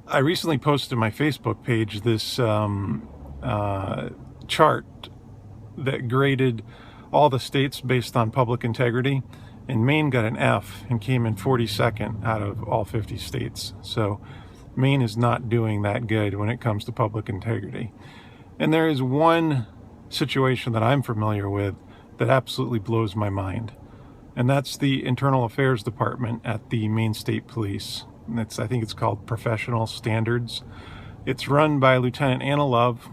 I recently posted on my Facebook page this chart that graded all the states based on public integrity, and Maine got an F and came in 42nd out of all 50 states. So Maine is not doing that good when it comes to public integrity. And there is one situation that I'm familiar with that absolutely blows my mind, and that's the Internal Affairs Department at the Maine State Police. I think it's called Professional Standards. It's run by Lieutenant Anna Love,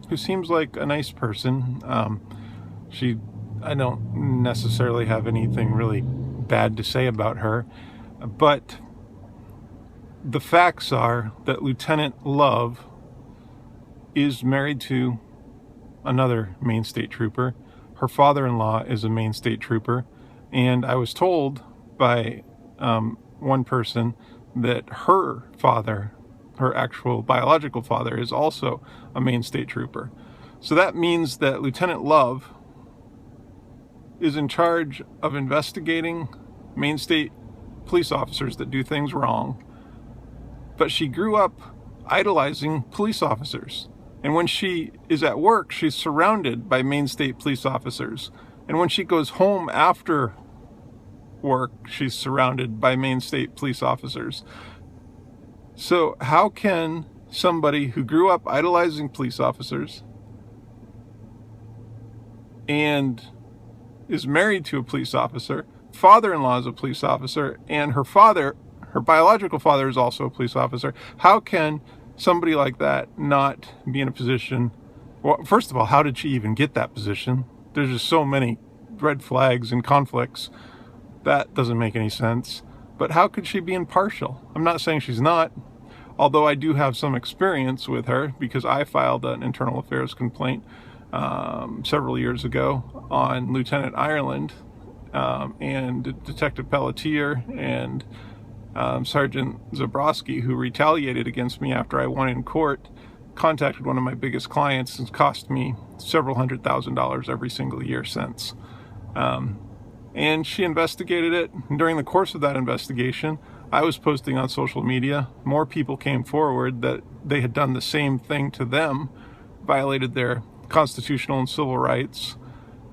who seems like a nice person. I don't necessarily have anything really bad to say about her, but the facts are that Lieutenant Love is married to another Maine State Trooper. Her father-in-law is a Maine State Trooper, and I was told by one person that her father, her actual biological father, is also a Maine State Trooper. So that means that Lieutenant Love is in charge of investigating Maine State police officers that do things wrong, but she grew up idolizing police officers. And when she is at work, she's surrounded by Maine State police officers. And when she goes home after work, she's surrounded by Maine State police officers. So how can somebody who grew up idolizing police officers and is married to a police officer, father-in-law is a police officer, and her biological father is also a police officer, how can somebody like that not be in a position? Well, first of all, how did she even get that position? There's just so many red flags and conflicts. That doesn't make any sense. But how could she be impartial? I'm not saying she's not, although I do have some experience with her because I filed an internal affairs complaint several years ago on Lieutenant Ireland and Detective Pelletier and Sergeant Zabrowski, who retaliated against me after I won in court, contacted one of my biggest clients and cost me several $100,000 every single year since. And she investigated it. And during the course of that investigation, I was posting on social media. More people came forward that they had done the same thing to them, violated their constitutional and civil rights.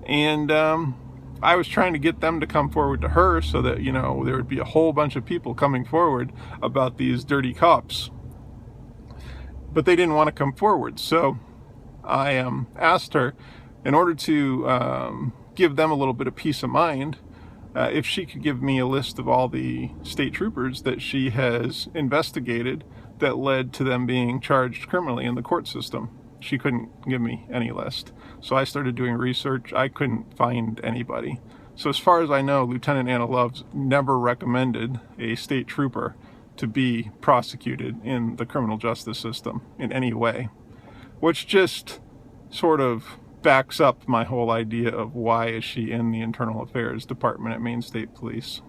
And I was trying to get them to come forward to her so that, there would be a whole bunch of people coming forward about these dirty cops. But they didn't want to come forward. So I asked her, in order to give them a little bit of peace of mind, if she could give me a list of all the state troopers that she has investigated that led to them being charged criminally in the court system. She couldn't give me any list. So I started doing research. I couldn't find anybody. So as far as I know, Lieutenant Anna Love's never recommended a state trooper to be prosecuted in the criminal justice system in any way, which just sort of backs up my whole idea of why is she in the Internal Affairs Department at Maine State Police.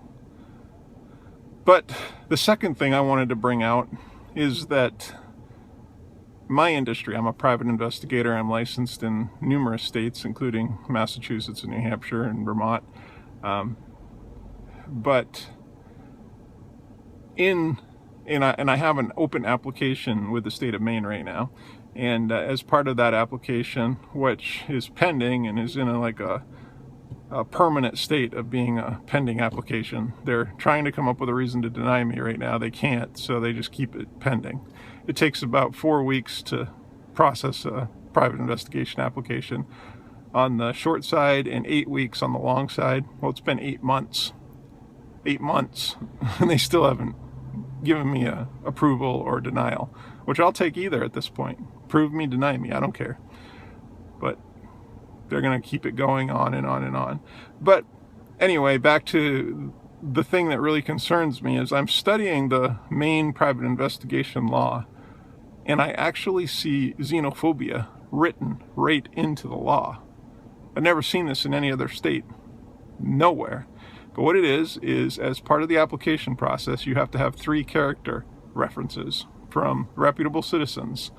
But the second thing I wanted to bring out is that my industry, I'm a private investigator. I'm licensed in numerous states, including Massachusetts and New Hampshire and Vermont. But I have an open application with the state of Maine right now. And as part of that application, which is pending and is in a permanent state of being a pending application, they're trying to come up with a reason to deny me right now. They can't, so they just keep it pending. It takes about 4 weeks to process a private investigation application on the short side and 8 weeks on the long side. Well, it's been 8 months. 8 months, and they still haven't given me a approval or denial, which I'll take either at this point. Prove me, deny me, I don't care. But they're going to keep it going on and on and on. But anyway, back to the thing that really concerns me is I'm studying the Maine private investigation law, and I actually see xenophobia written right into the law. I've never seen this in any other state. Nowhere. But what it is as part of the application process, you have to have 3 character references from reputable citizens.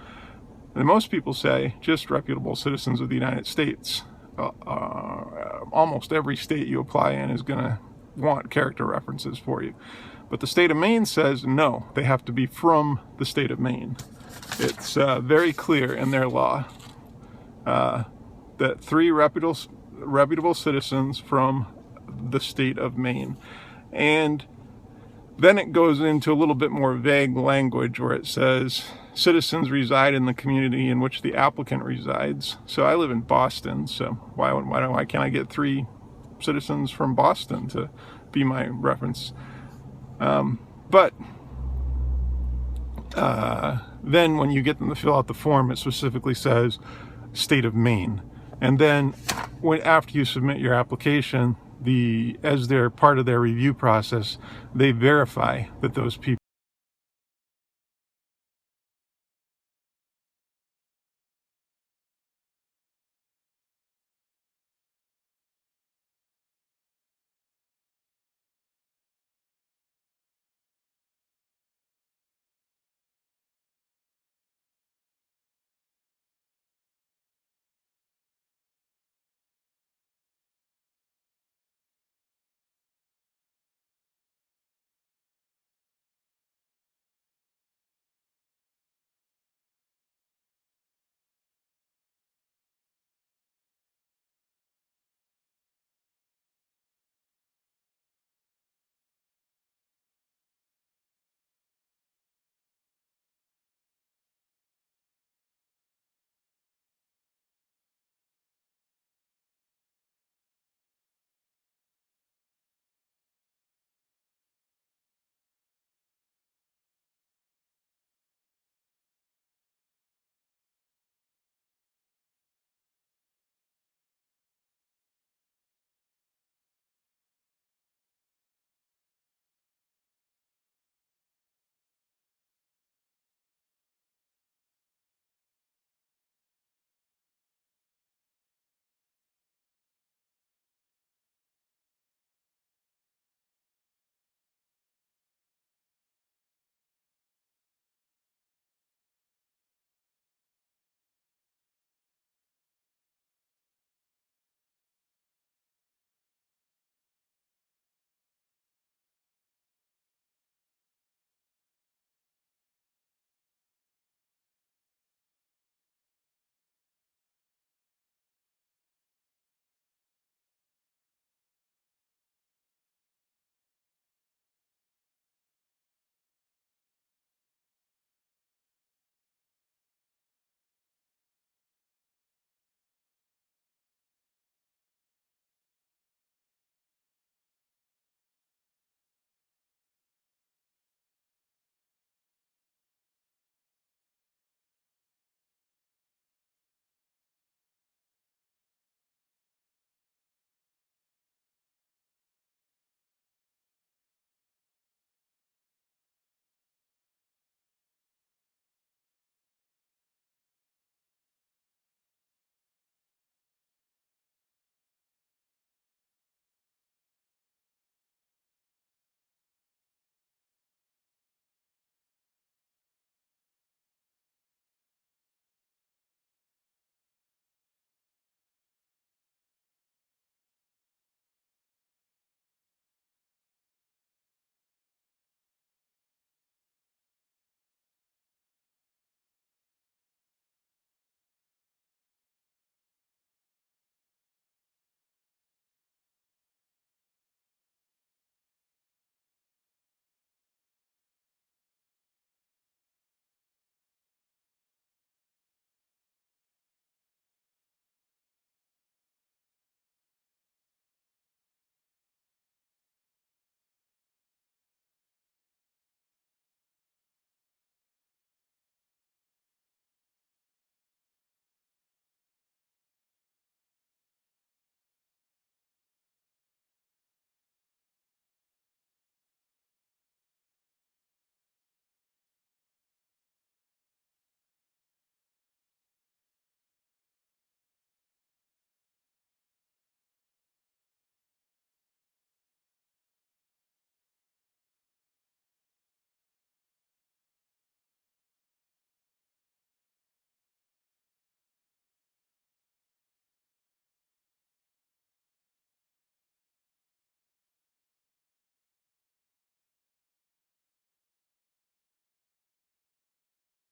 And most people say just reputable citizens of the United States. Almost every state you apply in is going to want character references for you. But the state of Maine says no, they have to be from the state of Maine. It's very clear in their law that 3 reputable citizens from the state of Maine. And then it goes into a little bit more vague language where it says citizens reside in the community in which the applicant resides. So I live in Boston, so why can't I get 3 citizens from Boston to be my reference? But then when you get them to fill out the form, it specifically says state of Maine. And then after you submit your application, as they're part of their review process, they verify that those people